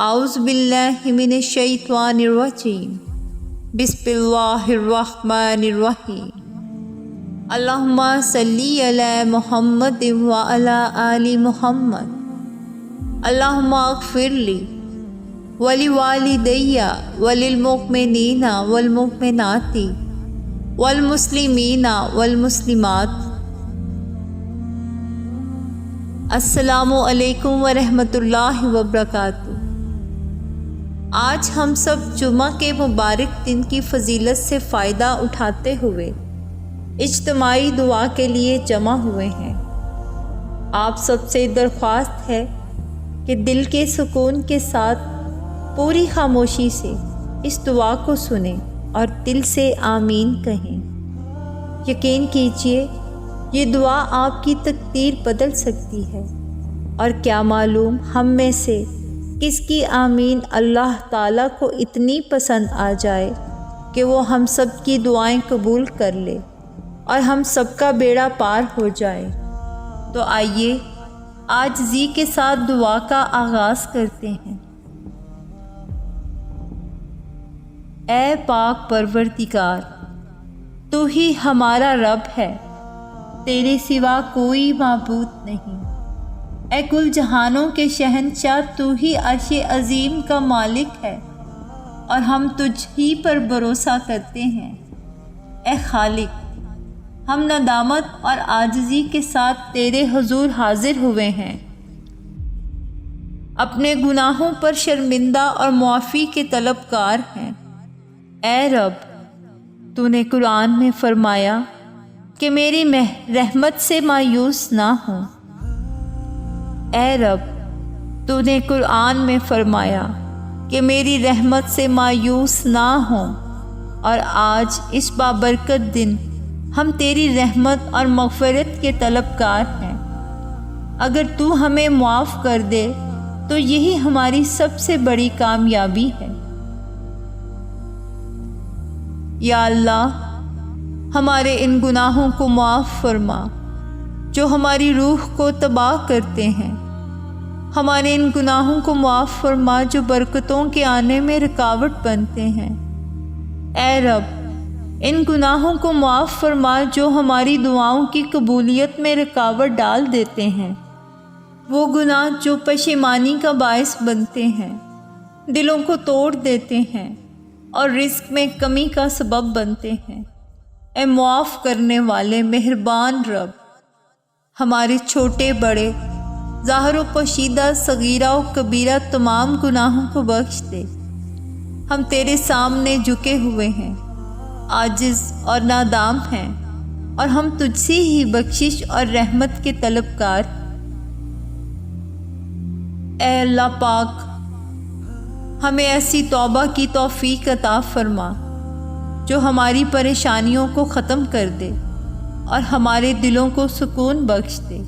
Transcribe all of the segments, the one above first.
اعوذ باللہ من الشیطان الرجیم بسم اللہ الرحمن الرحیم اللہم صلی علی محمد وعلی آل محمد اللہم اغفر لی ولوالدی وللمؤمنین والمؤمنات والمسلمین والمسلمات۔ السلام علیکم ورحمۃ اللہ وبرکاتہ۔ آج ہم سب جمعہ کے مبارک دن کی فضیلت سے فائدہ اٹھاتے ہوئے اجتماعی دعا کے لیے جمع ہوئے ہیں۔ آپ سب سے درخواست ہے کہ دل کے سکون کے ساتھ پوری خاموشی سے اس دعا کو سنیں اور دل سے آمین کہیں۔ یقین کیجئے یہ دعا آپ کی تقدیر بدل سکتی ہے، اور کیا معلوم ہم میں سے کس کی آمین اللہ تعالیٰ کو اتنی پسند آ جائے کہ وہ ہم سب کی دعائیں قبول کر لے اور ہم سب کا بیڑا پار ہو جائے۔ تو آئیے عاجزی کے ساتھ دعا کا آغاز کرتے ہیں۔ اے پاک پروردگار، تو ہی ہمارا رب ہے، تیرے سوا کوئی معبود نہیں۔ اے کل جہانوں کے شہنشاہ، تو ہی عرش عظیم کا مالک ہے اور ہم تجھ ہی پر بھروسہ کرتے ہیں۔ اے خالق، ہم ندامت اور عاجزی کے ساتھ تیرے حضور حاضر ہوئے ہیں، اپنے گناہوں پر شرمندہ اور معافی کے طلبگار ہیں۔ اے رب، تو نے قرآن میں فرمایا کہ میری رحمت سے مایوس نہ ہوں۔ اے رب، تو نے قرآن میں فرمایا کہ میری رحمت سے مایوس نہ ہوں، اور آج اس بابرکت دن ہم تیری رحمت اور مغفرت کے طلبگار ہیں۔ اگر تو ہمیں معاف کر دے تو یہی ہماری سب سے بڑی کامیابی ہے۔ یا اللہ، ہمارے ان گناہوں کو معاف فرما جو ہماری روح کو تباہ کرتے ہیں۔ ہمارے ان گناہوں کو معاف فرما جو برکتوں کے آنے میں رکاوٹ بنتے ہیں۔ اے رب، ان گناہوں کو معاف فرما جو ہماری دعاؤں کی قبولیت میں رکاوٹ ڈال دیتے ہیں، وہ گناہ جو پشیمانی کا باعث بنتے ہیں، دلوں کو توڑ دیتے ہیں اور رزق میں کمی کا سبب بنتے ہیں۔ اے معاف کرنے والے مہربان رب، ہمارے چھوٹے بڑے، ظاہر و پوشیدہ، صغیرہ و کبیرہ تمام گناہوں کو بخش دے۔ ہم تیرے سامنے جھکے ہوئے ہیں، عاجز اور نادام ہیں، اور ہم تجھ سے ہی بخشش اور رحمت کے طلبگار ہیں۔ اے اللہ پاک، ہمیں ایسی توبہ کی توفیق عطا فرما جو ہماری پریشانیوں کو ختم کر دے اور ہمارے دلوں کو سکون بخش دے۔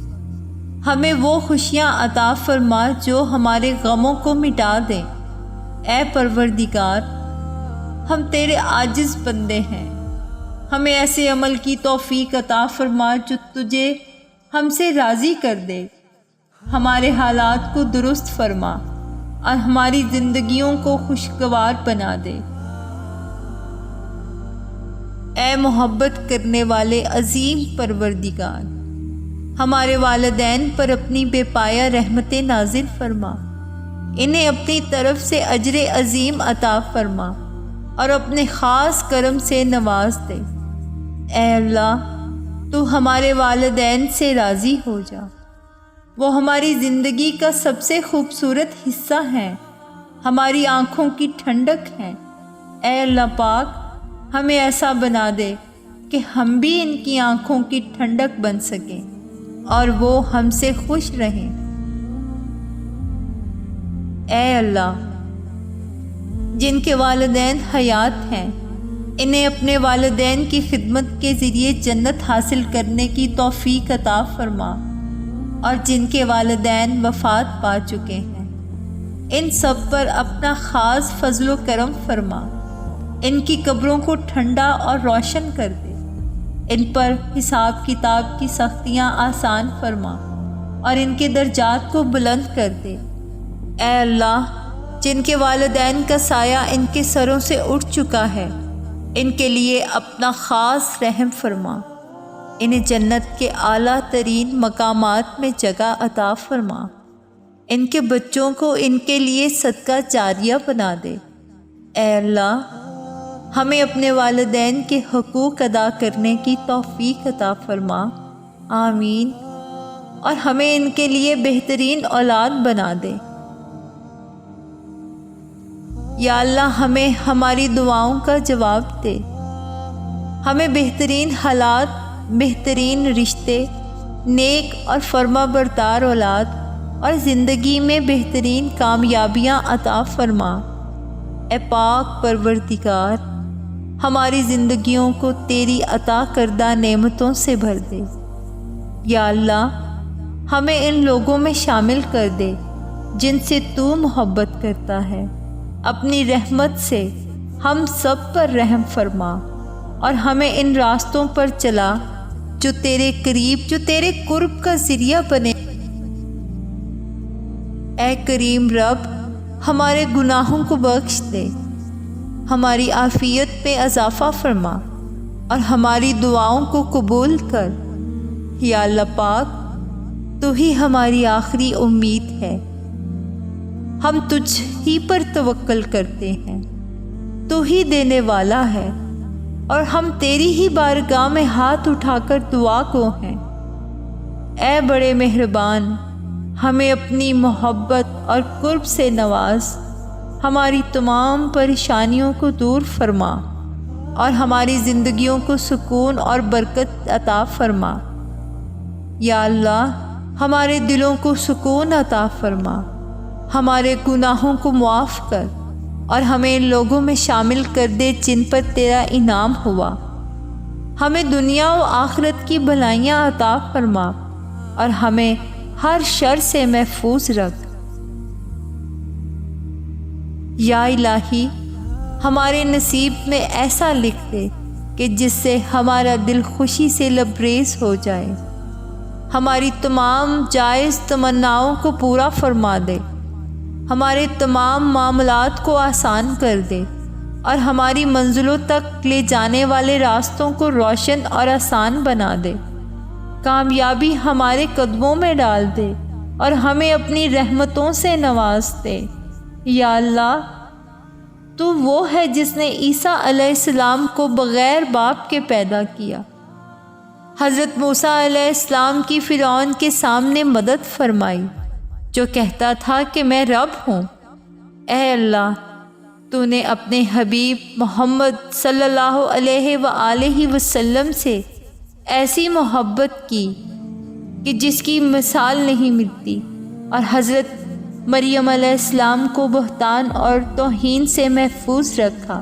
ہمیں وہ خوشیاں عطا فرما جو ہمارے غموں کو مٹا دیں۔ اے پروردگار، ہم تیرے عاجز بندے ہیں، ہمیں ایسے عمل کی توفیق عطا فرما جو تجھے ہم سے راضی کر دے۔ ہمارے حالات کو درست فرما اور ہماری زندگیوں کو خوشگوار بنا دے۔ اے محبت کرنے والے عظیم پروردگار، ہمارے والدین پر اپنی بے پایہ رحمت نازل فرما، انہیں اپنی طرف سے اجر عظیم عطا فرما اور اپنے خاص کرم سے نواز دے۔ اے اللہ، تو ہمارے والدین سے راضی ہو جا، وہ ہماری زندگی کا سب سے خوبصورت حصہ ہیں، ہماری آنکھوں کی ٹھنڈک ہیں۔ اے اللہ پاک، ہمیں ایسا بنا دے کہ ہم بھی ان کی آنکھوں کی ٹھنڈک بن سکیں اور وہ ہم سے خوش رہیں۔ اے اللہ، جن کے والدین حیات ہیں، انہیں اپنے والدین کی خدمت کے ذریعے جنت حاصل کرنے کی توفیق عطا فرما، اور جن کے والدین وفات پا چکے ہیں، ان سب پر اپنا خاص فضل و کرم فرما، ان کی قبروں کو ٹھنڈا اور روشن کر دے، ان پر حساب کتاب کی سختیاں آسان فرما اور ان کے درجات کو بلند کر دے۔ اے اللہ، جن کے والدین کا سایہ ان کے سروں سے اٹھ چکا ہے، ان کے لیے اپنا خاص رحم فرما، انہیں جنت کے اعلیٰ ترین مقامات میں جگہ عطا فرما، ان کے بچوں کو ان کے لیے صدقہ جاریہ بنا دے۔ اے اللہ، ہمیں اپنے والدین کے حقوق ادا کرنے کی توفیق عطا فرما، آمین، اور ہمیں ان کے لیے بہترین اولاد بنا دے۔ یا اللہ، ہمیں ہماری دعاؤں کا جواب دے، ہمیں بہترین حالات، بہترین رشتے، نیک اور فرما بردار اولاد اور زندگی میں بہترین کامیابیاں عطا فرما۔ اے پاک پروردگار، ہماری زندگیوں کو تیری عطا کردہ نعمتوں سے بھر دے۔ یا اللہ، ہمیں ان لوگوں میں شامل کر دے جن سے تو محبت کرتا ہے۔ اپنی رحمت سے ہم سب پر رحم فرما اور ہمیں ان راستوں پر چلا جو تیرے قریب، جو تیرے قرب کا ذریعہ بنے۔ اے کریم رب، ہمارے گناہوں کو بخش دے، ہماری عافیت میں اضافہ فرما اور ہماری دعاؤں کو قبول کر۔ یا اللہ پاک، تو ہی ہماری آخری امید ہے، ہم تجھ ہی پر توکل کرتے ہیں، تو ہی دینے والا ہے اور ہم تیری ہی بارگاہ میں ہاتھ اٹھا کر دعا گو ہیں۔ اے بڑے مہربان، ہمیں اپنی محبت اور قرب سے نواز، ہماری تمام پریشانیوں کو دور فرما اور ہماری زندگیوں کو سکون اور برکت عطا فرما۔ یا اللہ، ہمارے دلوں کو سکون عطا فرما، ہمارے گناہوں کو معاف کر اور ہمیں ان لوگوں میں شامل کر دے جن پر تیرا انعام ہوا۔ ہمیں دنیا و آخرت کی بھلائیاں عطا فرما اور ہمیں ہر شر سے محفوظ رکھ۔ یا الہی، ہمارے نصیب میں ایسا لکھ دے کہ جس سے ہمارا دل خوشی سے لبریز ہو جائے، ہماری تمام جائز تمناؤں کو پورا فرما دے، ہمارے تمام معاملات کو آسان کر دے اور ہماری منزلوں تک لے جانے والے راستوں کو روشن اور آسان بنا دے، کامیابی ہمارے قدموں میں ڈال دے اور ہمیں اپنی رحمتوں سے نواز دے۔ یا اللہ، تو وہ ہے جس نے عیسیٰ علیہ السلام کو بغیر باپ کے پیدا کیا، حضرت موسیٰ علیہ السلام کی فرعون کے سامنے مدد فرمائی جو کہتا تھا کہ میں رب ہوں۔ اے اللہ، تو نے اپنے حبیب محمد صلی اللہ علیہ وآلہ وسلم سے ایسی محبت کی کہ جس کی مثال نہیں ملتی، اور حضرت مریم علیہ السلام کو بہتان اور توہین سے محفوظ رکھا۔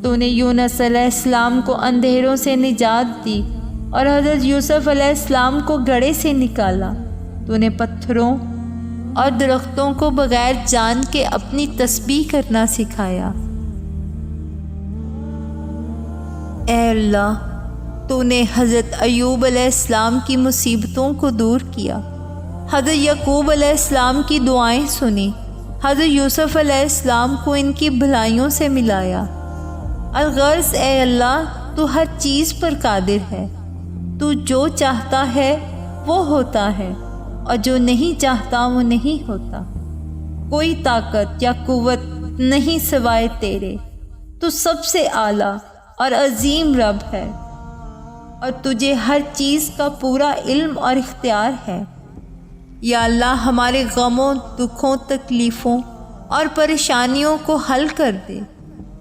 تو نے یونس علیہ السلام کو اندھیروں سے نجات دی اور حضرت یوسف علیہ السلام کو گڑھے سے نکالا۔ تو نے پتھروں اور درختوں کو بغیر جان کے اپنی تسبیح کرنا سکھایا۔ اے اللہ، تو نے حضرت ایوب علیہ السلام کی مصیبتوں کو دور کیا، حضرت یعقوب علیہ السلام کی دعائیں سنی، حضرت یوسف علیہ السلام کو ان کی بھلائیوں سے ملایا۔ الغرض اے اللہ، تو ہر چیز پر قادر ہے، تو جو چاہتا ہے وہ ہوتا ہے اور جو نہیں چاہتا وہ نہیں ہوتا۔ کوئی طاقت یا قوت نہیں سوائے تیرے، تو سب سے اعلیٰ اور عظیم رب ہے اور تجھے ہر چیز کا پورا علم اور اختیار ہے۔ یا اللہ، ہمارے غموں، دکھوں، تکلیفوں اور پریشانیوں کو حل کر دے،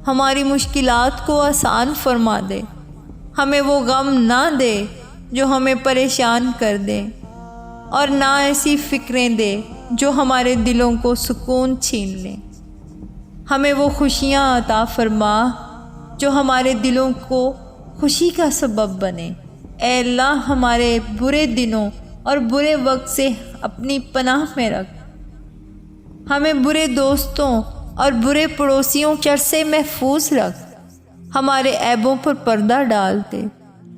ہماری مشکلات کو آسان فرما دے، ہمیں وہ غم نہ دے جو ہمیں پریشان کر دے، اور نہ ایسی فکریں دے جو ہمارے دلوں کو سکون چھین لیں۔ ہمیں وہ خوشیاں عطا فرما جو ہمارے دلوں کو خوشی کا سبب بنے۔ اے اللہ، ہمارے برے دنوں اور برے وقت سے اپنی پناہ میں رکھ، ہمیں برے دوستوں اور برے پڑوسیوں شر سے محفوظ رکھ، ہمارے عیبوں پر پردہ ڈال دے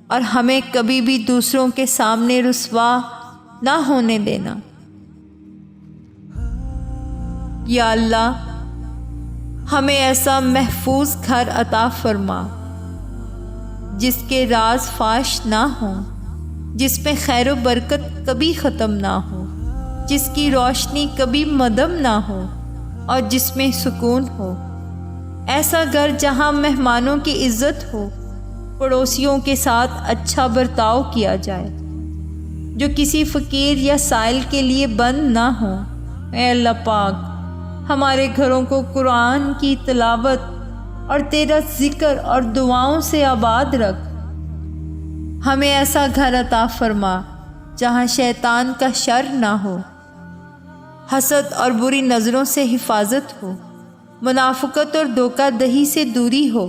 اور ہمیں کبھی بھی دوسروں کے سامنے رسوا نہ ہونے دینا۔ یا اللہ، ہمیں ایسا محفوظ گھر عطا فرما جس کے راز فاش نہ ہوں، جس میں خیر و برکت کبھی ختم نہ ہو، جس کی روشنی کبھی مدھم نہ ہو اور جس میں سکون ہو۔ ایسا گھر جہاں مہمانوں کی عزت ہو، پڑوسیوں کے ساتھ اچھا برتاؤ کیا جائے، جو کسی فقیر یا سائل کے لیے بند نہ ہو۔ اے اللہ پاک، ہمارے گھروں کو قرآن کی تلاوت اور تیرا ذکر اور دعاؤں سے آباد رکھ۔ ہمیں ایسا گھر عطا فرما جہاں شیطان کا شر نہ ہو، حسد اور بری نظروں سے حفاظت ہو، منافقت اور دھوکہ دہی سے دوری ہو۔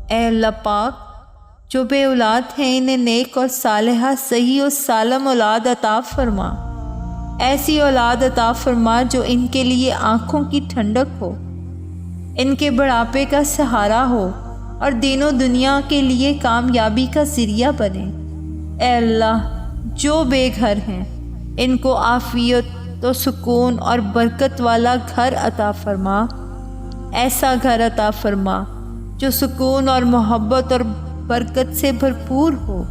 اے اللہ پاک، جو بے اولاد ہیں انہیں نیک اور صالحہ صحیح اور سالم اولاد عطا فرما۔ ایسی اولاد عطا فرما جو ان کے لیے آنکھوں کی ٹھنڈک ہو، ان کے بڑھاپے کا سہارا ہو اور دین و دنیا کے لیے کامیابی کا ذریعہ بنے۔ اے اللہ، جو بے گھر ہیں ان کو عافیت و سکون اور برکت والا گھر عطا فرما۔ ایسا گھر عطا فرما جو سکون اور محبت اور برکت سے بھرپور ہو۔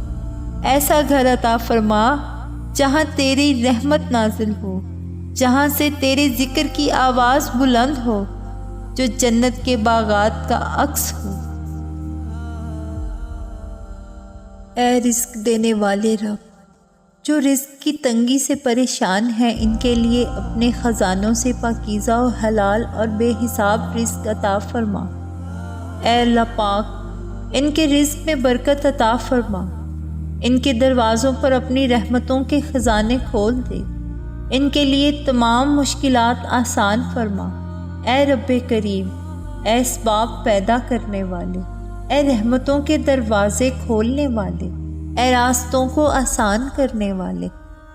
ایسا گھر عطا فرما جہاں تیری رحمت نازل ہو، جہاں سے تیرے ذکر کی آواز بلند ہو، جو جنت کے باغات کا عکس ہو۔ اے رزق دینے والے رب، جو رزق کی تنگی سے پریشان ہیں ان کے لیے اپنے خزانوں سے پاکیزہ و حلال اور بے حساب رزق عطا فرما۔ اے اللہ پاک، ان کے رزق میں برکت عطا فرما، ان کے دروازوں پر اپنی رحمتوں کے خزانے کھول دے، ان کے لیے تمام مشکلات آسان فرما۔ اے رب کریم، اے اسباب پیدا کرنے والے، اے رحمتوں کے دروازے کھولنے والے، اے راستوں کو آسان کرنے والے،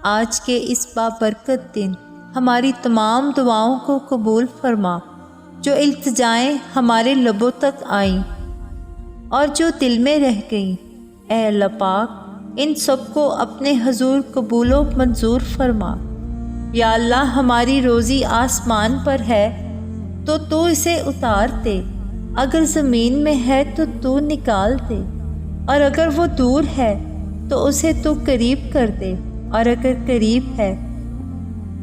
آج کے اس بابرکت دن ہماری تمام دعاؤں کو قبول فرما، جو التجائیں ہمارے لبوں تک آئیں اور جو دل میں رہ گئیں۔ اے اللہ پاک، ان سب کو اپنے حضور قبول و منظور فرما۔ یا اللہ، ہماری روزی آسمان پر ہے تو تو اسے اتار دے، اگر زمین میں ہے تو تو نکال دے، اور اگر وہ دور ہے تو اسے تو قریب کر دے، اور اگر قریب ہے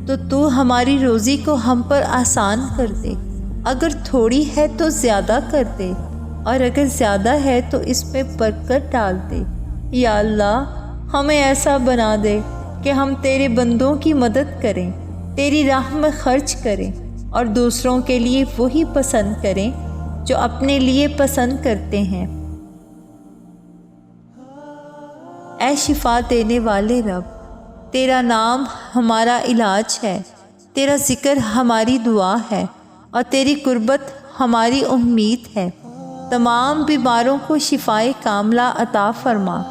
تو تو ہماری روزی کو ہم پر آسان کر دے، اگر تھوڑی ہے تو زیادہ کر دے، اور اگر زیادہ ہے تو اس میں برکت ڈال دے۔ یا اللہ، ہمیں ایسا بنا دے کہ ہم تیرے بندوں کی مدد کریں، تیری راہ میں خرچ کریں اور دوسروں کے لیے وہی پسند کریں جو اپنے لیے پسند کرتے ہیں۔ اے شفا دینے والے رب، تیرا نام ہمارا علاج ہے، تیرا ذکر ہماری دعا ہے اور تیری قربت ہماری امید ہے۔ تمام بیماروں کو شفائے کاملہ عطا فرما،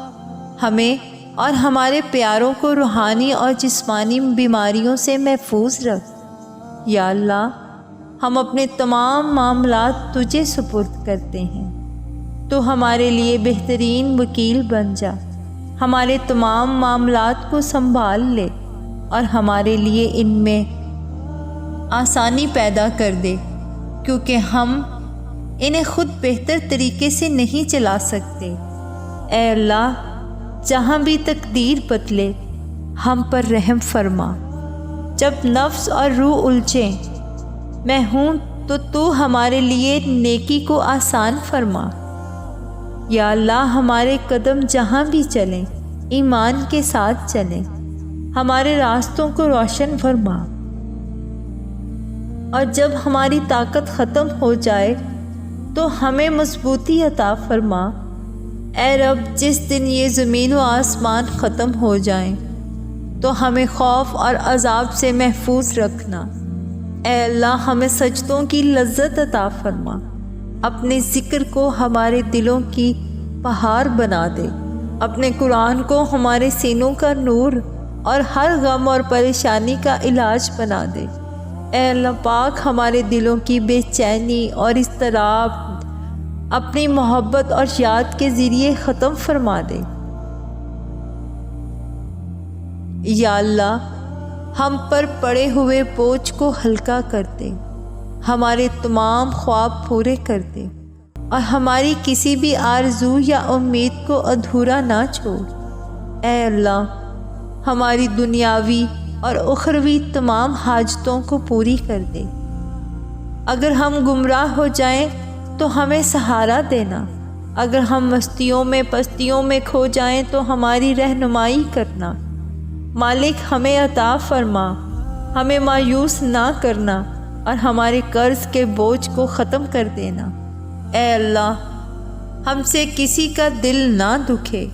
ہمیں اور ہمارے پیاروں کو روحانی اور جسمانی بیماریوں سے محفوظ رکھ۔ یا اللہ، ہم اپنے تمام معاملات تجھے سپرد کرتے ہیں، تو ہمارے لیے بہترین وکیل بن جا، ہمارے تمام معاملات کو سنبھال لے اور ہمارے لیے ان میں آسانی پیدا کر دے، کیونکہ ہم انہیں خود بہتر طریقے سے نہیں چلا سکتے۔ اے اللہ، جہاں بھی تقدیر بدلے ہم پر رحم فرما۔ جب نفس اور روح الجھیں، میں ہوں تو ہمارے لیے نیکی کو آسان فرما۔ یا اللہ، ہمارے قدم جہاں بھی چلیں ایمان کے ساتھ چلیں، ہمارے راستوں کو روشن فرما، اور جب ہماری طاقت ختم ہو جائے تو ہمیں مضبوطی عطا فرما۔ اے رب، جس دن یہ زمین و آسمان ختم ہو جائیں تو ہمیں خوف اور عذاب سے محفوظ رکھنا۔ اے اللہ، ہمیں سجدوں کی لذت عطا فرما، اپنے ذکر کو ہمارے دلوں کی پہاڑ بنا دے، اپنے قرآن کو ہمارے سینوں کا نور اور ہر غم اور پریشانی کا علاج بنا دے۔ اے اللہ پاک، ہمارے دلوں کی بے چینی اور اضطراب اپنی محبت اور یاد کے ذریعے ختم فرما دے۔ یا اللہ، ہم پر پڑے ہوئے بوجھ کو ہلکا کر دے، ہمارے تمام خواب پورے کر دے اور ہماری کسی بھی آرزو یا امید کو ادھورا نہ چھوڑ۔ اے اللہ، ہماری دنیاوی اور اخروی تمام حاجتوں کو پوری کر دے۔ اگر ہم گمراہ ہو جائیں تو ہمیں سہارا دینا، اگر ہم مستیوں میں پستیوں میں کھو جائیں تو ہماری رہنمائی کرنا۔ مالک، ہمیں عطا فرما، ہمیں مایوس نہ کرنا اور ہمارے قرض کے بوجھ کو ختم کر دینا۔ اے اللہ، ہم سے کسی کا دل نہ دکھے،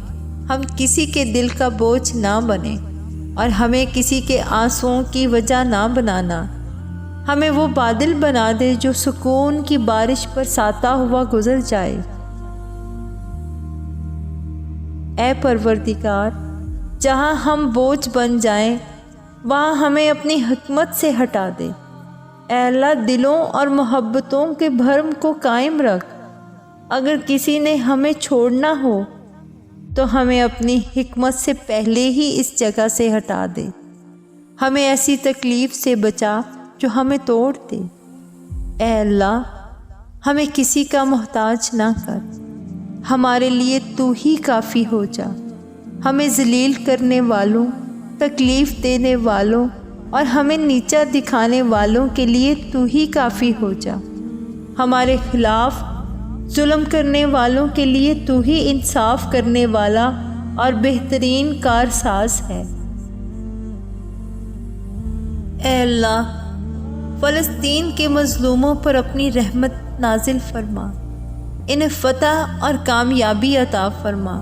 ہم کسی کے دل کا بوجھ نہ بنے اور ہمیں کسی کے آنسوؤں کی وجہ نہ بنانا۔ ہمیں وہ بادل بنا دے جو سکون کی بارش برساتا ہوا گزر جائے۔ اے پروردگار، جہاں ہم بوجھ بن جائیں وہاں ہمیں اپنی حکمت سے ہٹا دے۔ اے اللہ، دلوں اور محبتوں کے بھرم کو قائم رکھ۔ اگر کسی نے ہمیں چھوڑنا ہو تو ہمیں اپنی حکمت سے پہلے ہی اس جگہ سے ہٹا دے۔ ہمیں ایسی تکلیف سے بچا جو ہمیں توڑ دے۔ اے اللہ، ہمیں کسی کا محتاج نہ کر، ہمارے لیے تو ہی کافی ہو جا۔ ہمیں ذلیل کرنے والوں، تکلیف دینے والوں اور ہمیں نیچا دکھانے والوں کے لیے تو ہی کافی ہو جا۔ ہمارے خلاف ظلم کرنے والوں کے لیے تو ہی انصاف کرنے والا اور بہترین کارساز ہے۔ اے اللہ، فلسطین کے مظلوموں پر اپنی رحمت نازل فرما، انہیں فتح اور کامیابی عطا فرما،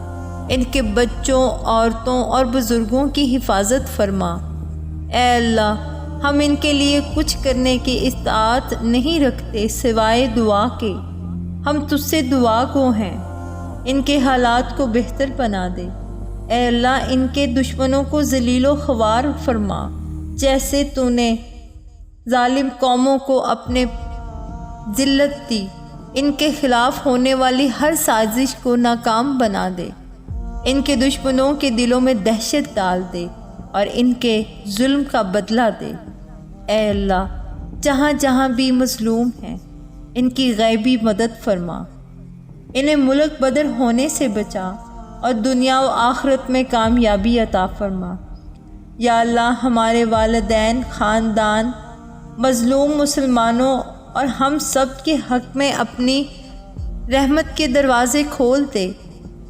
ان کے بچوں، عورتوں اور بزرگوں کی حفاظت فرما۔ اے اللہ، ہم ان کے لیے کچھ کرنے کی استطاعت نہیں رکھتے سوائے دعا کے، ہم تجھ سے دعا گو ہیں، ان کے حالات کو بہتر بنا دے۔ اے اللہ، ان کے دشمنوں کو ذلیل و خوار فرما، جیسے تو نے ظالم قوموں کو اپنے ذلت دی۔ ان کے خلاف ہونے والی ہر سازش کو ناکام بنا دے، ان کے دشمنوں کے دلوں میں دہشت ڈال دے اور ان کے ظلم کا بدلہ دے۔ اے اللہ، جہاں جہاں بھی مظلوم ہیں ان کی غیبی مدد فرما، انہیں ملک بدر ہونے سے بچا اور دنیا و آخرت میں کامیابی عطا فرما۔ یا اللہ، ہمارے والدین، خاندان، مظلوم مسلمانوں اور ہم سب کے حق میں اپنی رحمت کے دروازے کھول دے،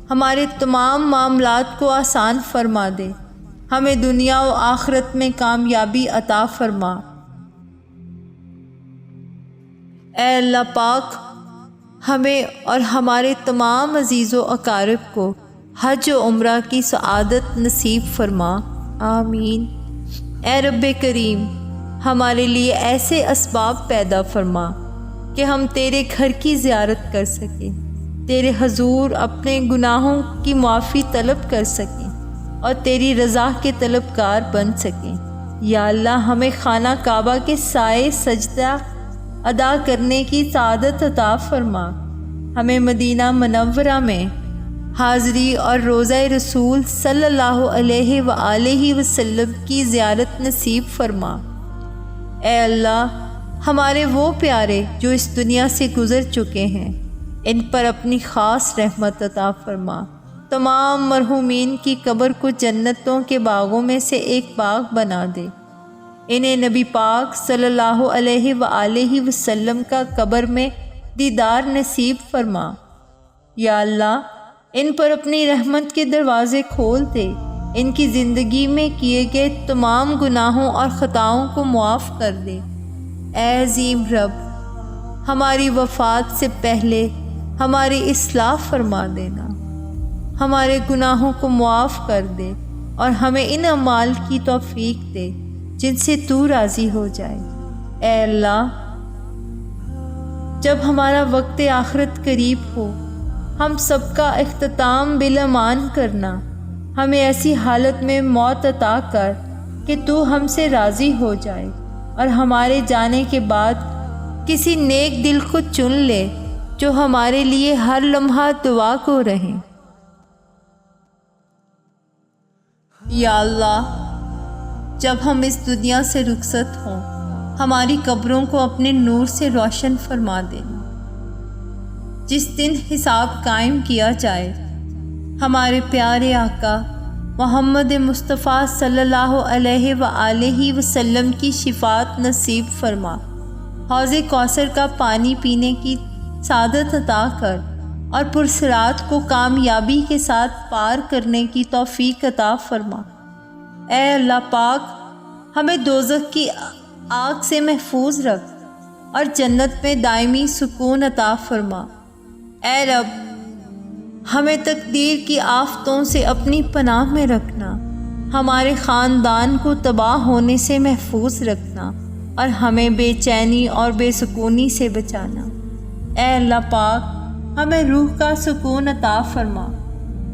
ہمارے تمام معاملات کو آسان فرما دے، ہمیں دنیا و آخرت میں کامیابی عطا فرما۔ اے اللہ پاک، ہمیں اور ہمارے تمام عزیز و اقارب کو حج و عمرہ کی سعادت نصیب فرما، آمین۔ اے رب کریم، ہمارے لیے ایسے اسباب پیدا فرما کہ ہم تیرے گھر کی زیارت کر سکیں، تیرے حضور اپنے گناہوں کی معافی طلب کر سکیں اور تیری رضا کے طلبگار بن سکیں۔ یا اللہ، ہمیں خانہ کعبہ کے سائے سجدہ ادا کرنے کی سعادت عطا فرما، ہمیں مدینہ منورہ میں حاضری اور روضہ رسول صلی اللہ علیہ وآلہ وسلم کی زیارت نصیب فرما۔ اے اللہ، ہمارے وہ پیارے جو اس دنیا سے گزر چکے ہیں ان پر اپنی خاص رحمت عطا فرما، تمام مرحومین کی قبر کو جنتوں کے باغوں میں سے ایک باغ بنا دے، انہیں نبی پاک صلی اللہ علیہ وآلہ وسلم کا قبر میں دیدار نصیب فرما۔ یا اللہ، ان پر اپنی رحمت کے دروازے کھول دے، ان کی زندگی میں کیے گئے تمام گناہوں اور خطاؤں کو معاف کر دے۔ اے عظیم رب، ہماری وفات سے پہلے ہماری اصلاح فرما دینا، ہمارے گناہوں کو معاف کر دے اور ہمیں ان اعمال کی توفیق دے جن سے تو راضی ہو جائے۔ اے اللہ، جب ہمارا وقت آخرت قریب ہو، ہم سب کا اختتام بالامان کرنا، ہمیں ایسی حالت میں موت عطا کر کہ تو ہم سے راضی ہو جائے اور ہمارے جانے کے بعد کسی نیک دل کو چن لے جو ہمارے لیے ہر لمحہ دعا کو رہیں۔ یا اللہ، جب ہم اس دنیا سے رخصت ہوں ہماری قبروں کو اپنے نور سے روشن فرما دینا۔ جس دن حساب قائم کیا جائے ہمارے پیارے آقا محمد مصطفیٰ صلی اللہ علیہ وآلہ وسلم کی شفاعت نصیب فرما، حوض کوثر کا پانی پینے کی سعادت عطا کر اور پرصراط کو کامیابی کے ساتھ پار کرنے کی توفیق عطا فرما۔ اے اللہ پاک، ہمیں دوزخ کی آگ سے محفوظ رکھ اور جنت میں دائمی سکون عطا فرما۔ اے رب، ہمیں تقدیر کی آفتوں سے اپنی پناہ میں رکھنا، ہمارے خاندان کو تباہ ہونے سے محفوظ رکھنا اور ہمیں بے چینی اور بے سکونی سے بچانا۔ اے اللہ پاک، ہمیں روح کا سکون عطا فرما،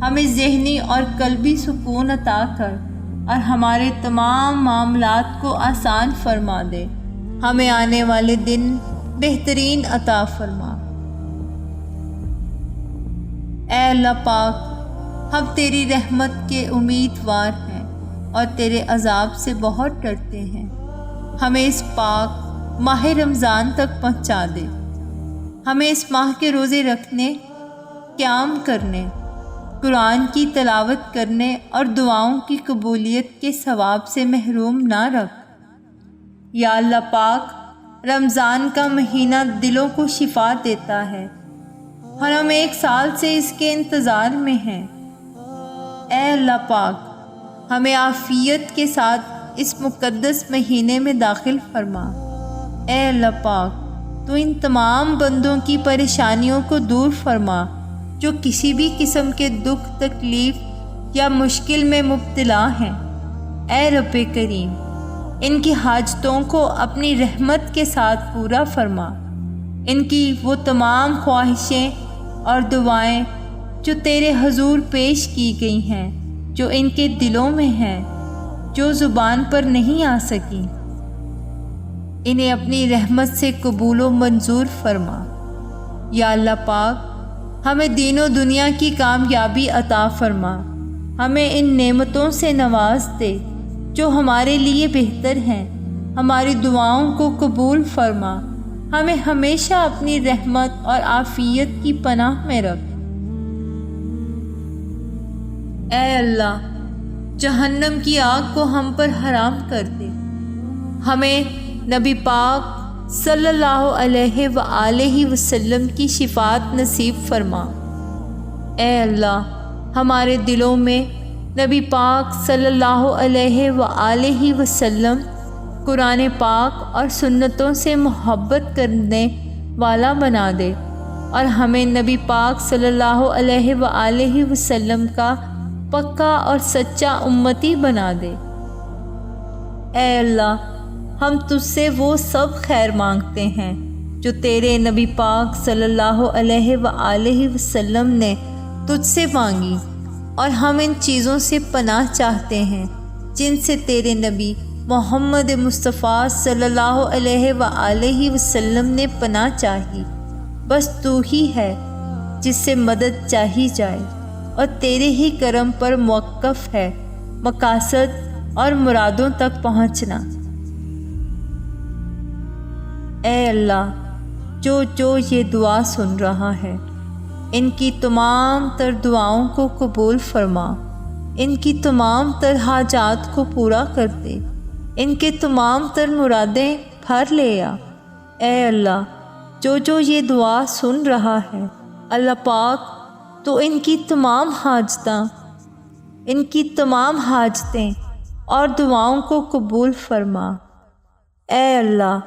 ہمیں ذہنی اور قلبی سکون عطا کر اور ہمارے تمام معاملات کو آسان فرما دے، ہمیں آنے والے دن بہترین عطا فرما۔ اے اللہ پاک، ہم تیری رحمت کے امیدوار ہیں اور تیرے عذاب سے بہت ڈرتے ہیں، ہمیں اس پاک ماہ رمضان تک پہنچا دے، ہمیں اس ماہ کے روزے رکھنے، قیام کرنے، قرآن کی تلاوت کرنے اور دعاؤں کی قبولیت کے ثواب سے محروم نہ رکھ۔ یا اللہ پاک، رمضان کا مہینہ دلوں کو شفا دیتا ہے اور ہم 1 سال سے اس کے انتظار میں ہیں۔ اے اللہ پاک، ہمیں عافیت کے ساتھ اس مقدس مہینے میں داخل فرما۔ اے اللہ پاک، تو ان تمام بندوں کی پریشانیوں کو دور فرما جو کسی بھی قسم کے دکھ، تکلیف یا مشکل میں مبتلا ہیں۔ اے رب کریم، ان کی حاجتوں کو اپنی رحمت کے ساتھ پورا فرما، ان کی وہ تمام خواہشیں اور دعائیں جو تیرے حضور پیش کی گئی ہیں، جو ان کے دلوں میں ہیں، جو زبان پر نہیں آ سکیں، انہیں اپنی رحمت سے قبول و منظور فرما۔ یا اللہ پاک، ہمیں دین و دنیا کی کامیابی عطا فرما، ہمیں ان نعمتوں سے نواز دے جو ہمارے لیے بہتر ہیں، ہماری دعاؤں کو قبول فرما، ہمیں ہمیشہ اپنی رحمت اور عافیت کی پناہ میں رکھ۔ اے اللہ، جہنم کی آگ کو ہم پر حرام کر دے، ہمیں نبی پاک صلی اللہ علیہ وآلہ وسلم کی شفاعت نصیب فرما۔ اے اللہ، ہمارے دلوں میں نبی پاک صلی اللہ علیہ وآلہ وسلم، قرآن پاک اور سنتوں سے محبت کرنے والا بنا دے اور ہمیں نبی پاک صلی اللہ علیہ وآلہ وسلم کا پکا اور سچا امتی بنا دے۔ اے اللہ، ہم تجھ سے وہ سب خیر مانگتے ہیں جو تیرے نبی پاک صلی اللہ علیہ وآلہ وسلم نے تجھ سے مانگی، اور ہم ان چیزوں سے پناہ چاہتے ہیں جن سے تیرے نبی محمد مصطفیٰ صلی اللہ علیہ وآلہ وسلم نے پناہ چاہی۔ بس تو ہی ہے جس سے مدد چاہی جائے، اور تیرے ہی کرم پر موقف ہے مقاصد اور مرادوں تک پہنچنا۔ اے اللہ، جو یہ دعا سن رہا ہے ان کی تمام تر دعاؤں کو قبول فرما، ان کی تمام تر حاجات کو پورا کر دے، ان کے تمام تر مرادیں بھر لے آ۔ اے اللہ، جو یہ دعا سن رہا ہے اللہ پاک، تو ان کی تمام حاجتیں اور دعاؤں کو قبول فرما۔ اے اللہ،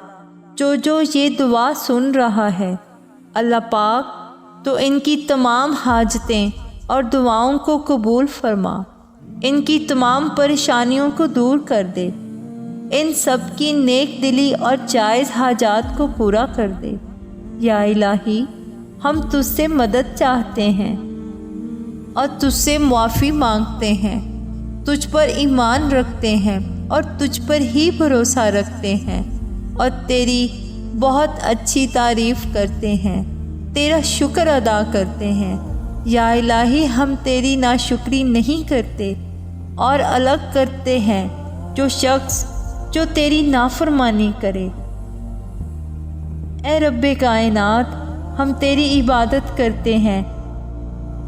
جو یہ دعا سن رہا ہے اللہ پاک، تو ان کی تمام حاجتیں اور دعاؤں کو قبول فرما، ان کی تمام پریشانیوں کو دور کر دے، ان سب کی نیک دلی اور جائز حاجات کو پورا کر دے۔ یا الہی، ہم تجھ سے مدد چاہتے ہیں اور تجھ سے معافی مانگتے ہیں، تجھ پر ایمان رکھتے ہیں اور تجھ پر ہی بھروسہ رکھتے ہیں، اور تیری بہت اچھی تعریف کرتے ہیں، تیرا شکر ادا کرتے ہیں۔ یا الہی، ہم تیری ناشکری نہیں کرتے اور الگ کرتے ہیں جو شخص جو تیری نافرمانی کرے۔ اے رب کائنات، ہم تیری عبادت کرتے ہیں،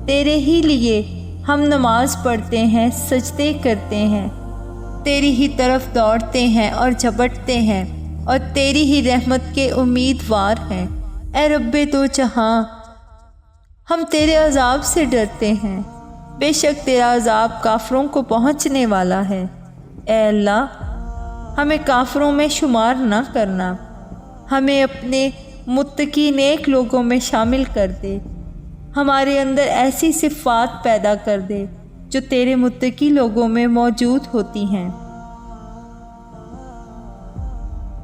تیرے ہی لیے ہم نماز پڑھتے ہیں، سجدے کرتے ہیں، تیری ہی طرف دوڑتے ہیں اور جھپٹتے ہیں، اور تیری ہی رحمت کے امیدوار ہیں۔ اے رب دو جہاں، ہم تیرے عذاب سے ڈرتے ہیں، بے شک تیرا عذاب کافروں کو پہنچنے والا ہے۔ اے اللہ، ہمیں کافروں میں شمار نہ کرنا، ہمیں اپنے متقی نیک لوگوں میں شامل کر دے، ہمارے اندر ایسی صفات پیدا کر دے جو تیرے متقی لوگوں میں موجود ہوتی ہیں۔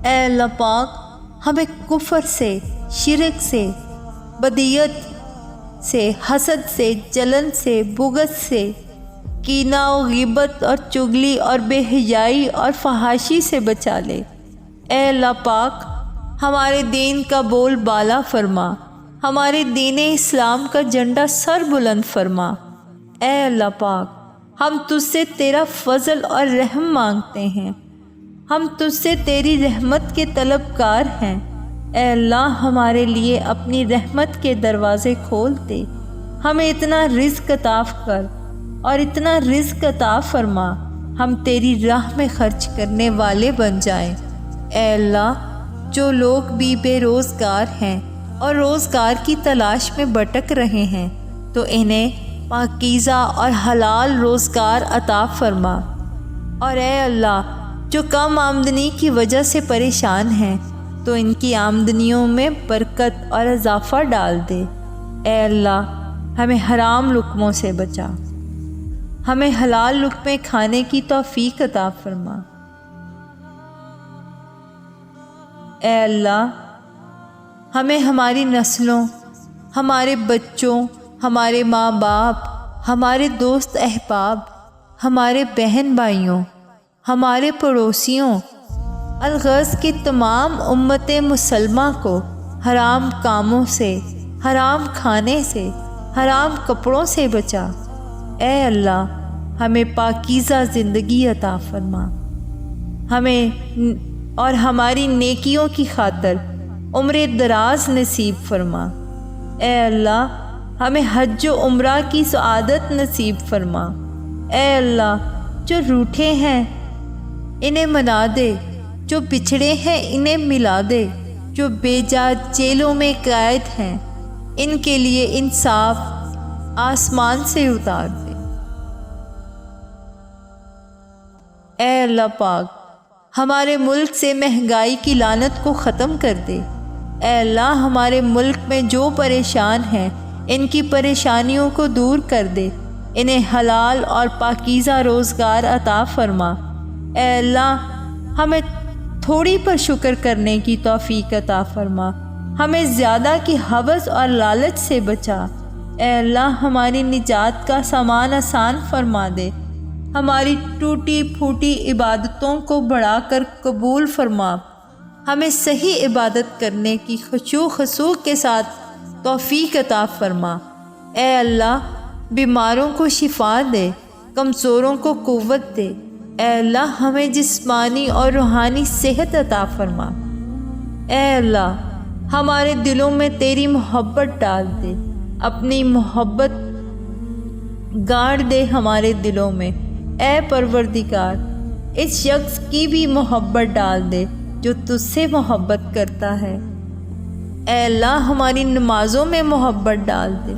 اے اللہ پاک، ہمیں کفر سے، شرک سے، بدیت سے، حسد سے، جلن سے، بغض سے، کینہ و غیبت اور چغلی اور بے حیائی اور فحاشی سے بچا لے۔ اے اللہ پاک، ہمارے دین کا بول بالا فرما، ہمارے دین اسلام کا جھنڈا سر بلند فرما۔ اے اللہ پاک، ہم تجھ سے تیرا فضل اور رحم مانگتے ہیں، ہم تجھ سے تیری رحمت کے طلبگار ہیں۔ اے اللہ، ہمارے لیے اپنی رحمت کے دروازے کھول دے، ہمیں اتنا رزق عطا کر اور اتنا رزق عطا فرما، ہم تیری راہ میں خرچ کرنے والے بن جائیں۔ اے اللہ، جو لوگ بھی بے روزگار ہیں اور روزگار کی تلاش میں بھٹک رہے ہیں، تو انہیں پاکیزہ اور حلال روزگار عطا فرما۔ اور اے اللہ، جو کم آمدنی کی وجہ سے پریشان ہیں، تو ان کی آمدنیوں میں برکت اور اضافہ ڈال دے۔ اے اللہ، ہمیں حرام لقموں سے بچا، ہمیں حلال لقمے کھانے کی توفیق عطا فرما۔ اے اللہ، ہمیں ہماری نسلوں، ہمارے بچوں، ہمارے ماں باپ، ہمارے دوست احباب، ہمارے بہن بھائیوں، ہمارے پڑوسیوں، الغرض کی تمام امت مسلمہ کو حرام کاموں سے، حرام کھانے سے، حرام کپڑوں سے بچا۔ اے اللہ، ہمیں پاکیزہ زندگی عطا فرما، ہمیں اور ہماری نیکیوں کی خاطر عمر دراز نصیب فرما۔ اے اللہ، ہمیں حج و عمرہ کی سعادت نصیب فرما۔ اے اللہ، جو روٹھے ہیں انہیں منا دے، جو بچھڑے ہیں انہیں ملا دے، جو بے جا جیلوں میں قید ہیں ان کے لیے انصاف آسمان سے اتار دے۔ اے اللہ پاک، ہمارے ملک سے مہنگائی کی لعنت کو ختم کر دے۔ اے اللہ، ہمارے ملک میں جو پریشان ہیں ان کی پریشانیوں کو دور کر دے، انہیں حلال اور پاکیزہ روزگار عطا فرما۔ اے اللہ، ہمیں تھوڑی پر شکر کرنے کی توفیق عطا فرما، ہمیں زیادہ کی ہوس اور لالچ سے بچا۔ اے اللہ، ہماری نجات کا سامان آسان فرما دے، ہماری ٹوٹی پھوٹی عبادتوں کو بڑھا کر قبول فرما، ہمیں صحیح عبادت کرنے کی خشوع خضوع کے ساتھ توفیق عطا فرما۔ اے اللہ، بیماروں کو شفا دے، کمزوروں کو قوت دے۔ اے اللہ، ہمیں جسمانی اور روحانی صحت عطا فرما۔ اے اللہ، ہمارے دلوں میں تیری محبت ڈال دے، اپنی محبت گاڑ دے ہمارے دلوں میں۔ اے پروردگار، اس شخص کی بھی محبت ڈال دے جو تجھ سے محبت کرتا ہے۔ اے اللہ، ہماری نمازوں میں محبت ڈال دے،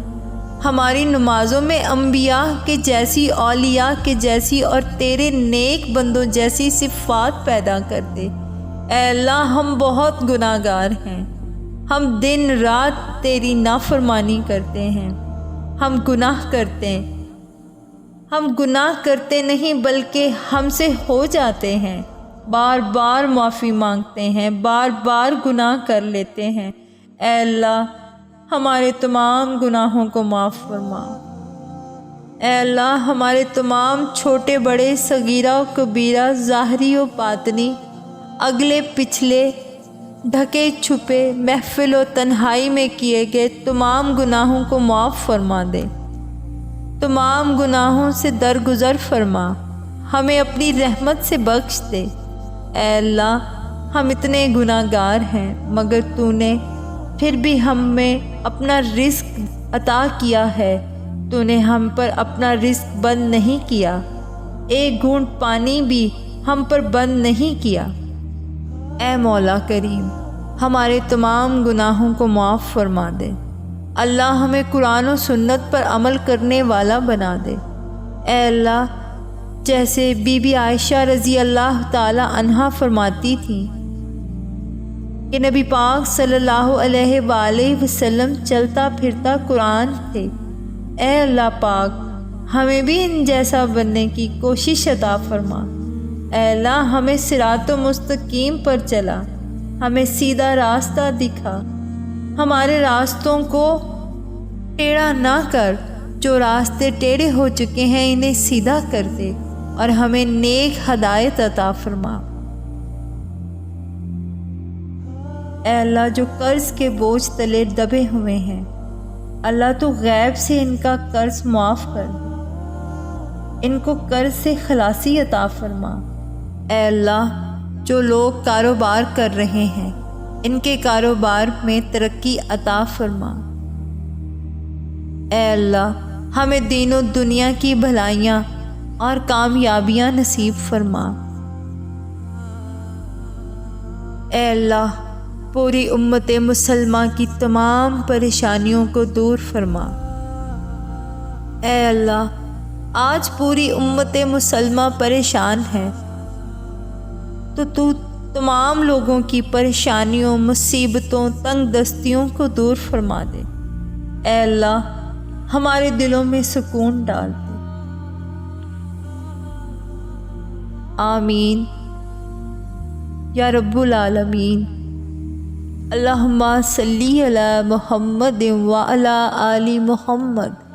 ہماری نمازوں میں انبیاء کے جیسی، اولیاء کے جیسی اور تیرے نیک بندوں جیسی صفات پیدا کر دے۔ اے اللہ، ہم بہت گناہ گار ہیں، ہم دن رات تیری نافرمانی کرتے ہیں، ہم گناہ کرتے ہیں، ہم گناہ کرتے نہیں بلکہ ہم سے ہو جاتے ہیں، بار بار معافی مانگتے ہیں، بار بار گناہ کر لیتے ہیں۔ اے اللہ، ہمارے تمام گناہوں کو معاف فرما۔ اے اللہ، ہمارے تمام چھوٹے بڑے، صغیرہ و کبیرہ، ظاہری و باطنی، اگلے پچھلے، ڈھکے چھپے، محفل و تنہائی میں کیے گئے تمام گناہوں کو معاف فرما دے، تمام گناہوں سے درگزر فرما، ہمیں اپنی رحمت سے بخش دے۔ اے اللہ ہم اتنے گناہ گار ہیں مگر تو نے پھر بھی ہمیں اپنا رزق عطا کیا ہے۔ تو نے ہم پر اپنا رزق بند نہیں کیا، ایک گھونٹ پانی بھی ہم پر بند نہیں کیا۔ اے مولا کریم ہمارے تمام گناہوں کو معاف فرما دے۔ اللہ ہمیں قرآن و سنت پر عمل کرنے والا بنا دے۔ اے اللہ جیسے بی بی عائشہ رضی اللہ تعالی عنہا فرماتی تھیں کہ نبی پاک صلی اللہ علیہ وآلہ وسلم چلتا پھرتا قرآن تھے۔ اے اللہ پاک ہمیں بھی ان جیسا بننے کی کوشش عطا فرما۔ اے اللہ ہمیں صراط مستقیم پر چلا، ہمیں سیدھا راستہ دکھا، ہمارے راستوں کو ٹیڑھا نہ کر، جو راستے ٹیڑھے ہو چکے ہیں انہیں سیدھا کر دے اور ہمیں نیک ہدایت عطا فرما۔ اے اللہ جو قرض کے بوجھ تلے دبے ہوئے ہیں، اللہ تو غیب سے ان کا قرض معاف کر دے، ان کو قرض سے خلاصی عطا فرما۔ اے اللہ جو لوگ کاروبار کر رہے ہیں ان کے کاروبار میں ترقی عطا فرما۔ اے اللہ ہمیں دین و دنیا کی بھلائیاں اور کامیابیاں نصیب فرما۔ اے اللہ پوری امت مسلمہ کی تمام پریشانیوں کو دور فرما۔ اے اللہ آج پوری امت مسلمہ پریشان ہے تو تمام لوگوں کی پریشانیوں، مصیبتوں، تنگ دستیوں کو دور فرما دے۔ اے اللہ ہمارے دلوں میں سکون ڈال دے۔ آمین یا رب العالمین۔ اللہم صلی علی محمد وعلی آل محمد۔